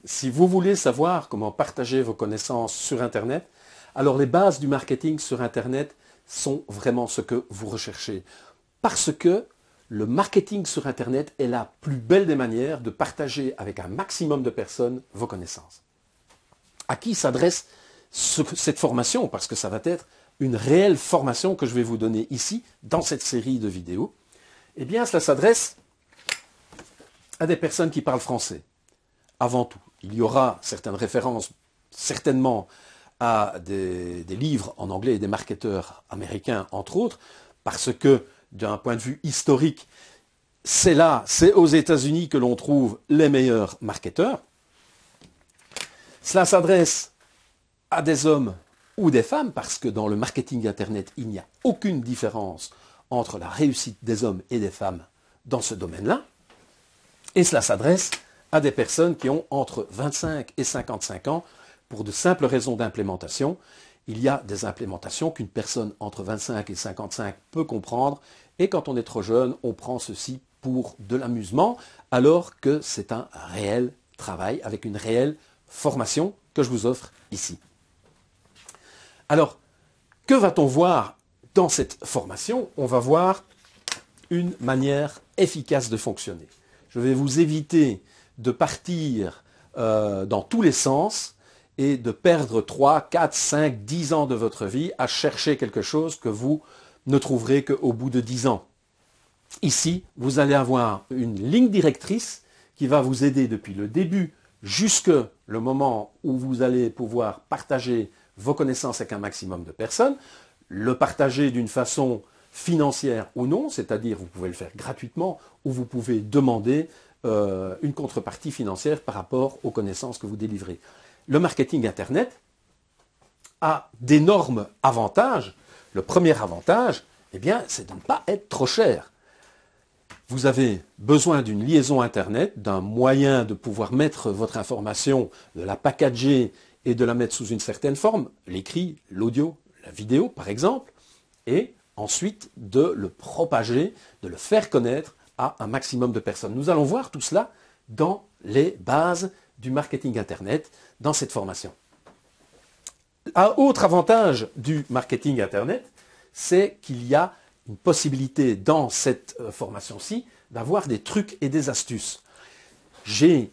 Si vous voulez savoir comment partager vos connaissances sur Internet, alors les bases du marketing sur Internet sont vraiment ce que vous recherchez. Parce que le marketing sur Internet est la plus belle des manières de partager avec un maximum de personnes vos connaissances. À qui s'adresse cette formation? Parce que ça va être une réelle formation que je vais vous donner ici, dans cette série de vidéos. Eh bien, cela s'adresse à des personnes qui parlent français. Avant tout, il y aura certaines références, certainement, à des livres en anglais et des marketeurs américains, entre autres, parce que, d'un point de vue historique, c'est aux États-Unis que l'on trouve les meilleurs marketeurs. Cela s'adresse à des hommes ou des femmes, parce que dans le marketing Internet, il n'y a aucune différence entre la réussite des hommes et des femmes dans ce domaine-là. Et cela s'adresse à des personnes qui ont entre 25 et 55 ans pour de simples raisons d'implémentation. Il y a des implémentations qu'une personne entre 25 et 55 peut comprendre, et quand on est trop jeune, on prend ceci pour de l'amusement, alors que c'est un réel travail avec une réelle formation que je vous offre ici. Alors, que va-t-on voir dans cette formation? On va voir une manière efficace de fonctionner. Je vais vous éviter de partir dans tous les sens et de perdre 3, 4, 5, 10 ans de votre vie à chercher quelque chose que vous ne trouverez qu'au bout de 10 ans. Ici, vous allez avoir une ligne directrice qui va vous aider depuis le début jusque le moment où vous allez pouvoir partager vos connaissances avec un maximum de personnes, le partager d'une façon financière ou non, c'est-à-dire vous pouvez le faire gratuitement ou vous pouvez demander une contrepartie financière par rapport aux connaissances que vous délivrez. Le marketing Internet a d'énormes avantages. Le premier avantage, eh bien, c'est de ne pas être trop cher. Vous avez besoin d'une liaison Internet, d'un moyen de pouvoir mettre votre information, de la packager et de la mettre sous une certaine forme, l'écrit, l'audio, la vidéo par exemple, et ensuite de le propager, de le faire connaître à un maximum de personnes. Nous allons voir tout cela dans les bases du marketing Internet, dans cette formation. Un autre avantage du marketing Internet, c'est qu'il y a une possibilité dans cette formation-ci d'avoir des trucs et des astuces. J'ai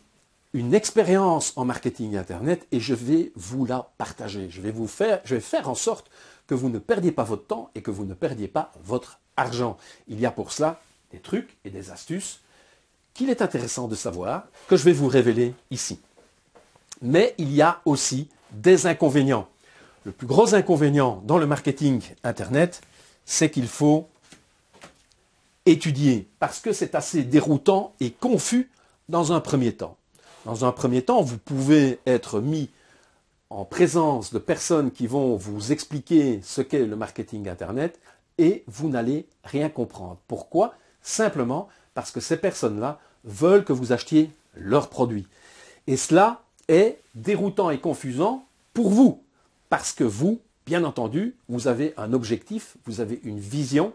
une expérience en marketing Internet et je vais vous la partager. Je vais faire en sorte que vous ne perdiez pas votre temps et que vous ne perdiez pas votre argent. Il y a pour cela des trucs et des astuces qu'il est intéressant de savoir, que je vais vous révéler ici. Mais il y a aussi des inconvénients. Le plus gros inconvénient dans le marketing Internet, c'est qu'il faut étudier, parce que c'est assez déroutant et confus dans un premier temps. Dans un premier temps, vous pouvez être mis en présence de personnes qui vont vous expliquer ce qu'est le marketing Internet et vous n'allez rien comprendre. Pourquoi? Simplement parce que ces personnes-là veulent que vous achetiez leurs produits. Et cela est déroutant et confusant pour vous, parce que vous, bien entendu, vous avez un objectif, vous avez une vision,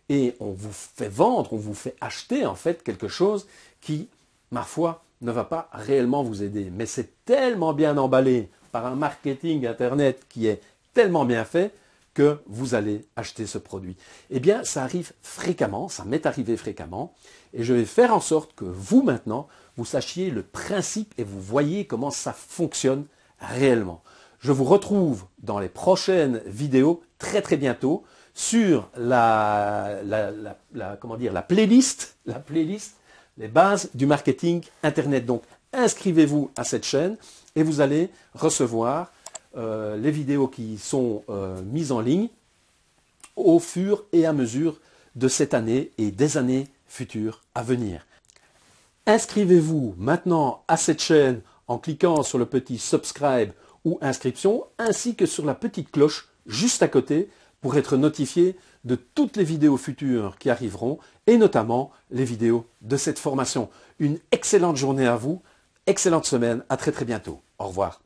et on vous fait vendre, on vous fait acheter en fait quelque chose qui, ma foi, ne va pas réellement vous aider. Mais c'est tellement bien emballé par un marketing Internet qui est tellement bien fait que vous allez acheter ce produit. Eh bien, ça arrive fréquemment, ça m'est arrivé fréquemment, et je vais faire en sorte que vous, maintenant, vous sachiez le principe et vous voyez comment ça fonctionne réellement. Je vous retrouve dans les prochaines vidéos très très bientôt sur la playlist, les bases du marketing Internet. Donc, inscrivez-vous à cette chaîne et vous allez recevoir les vidéos qui sont mises en ligne au fur et à mesure de cette année et des années futures à venir. Inscrivez-vous maintenant à cette chaîne en cliquant sur le petit subscribe ou inscription, ainsi que sur la petite cloche juste à côté pour être notifié de toutes les vidéos futures qui arriveront et notamment les vidéos de cette formation. Une excellente journée à vous, excellente semaine, à très très bientôt. Au revoir.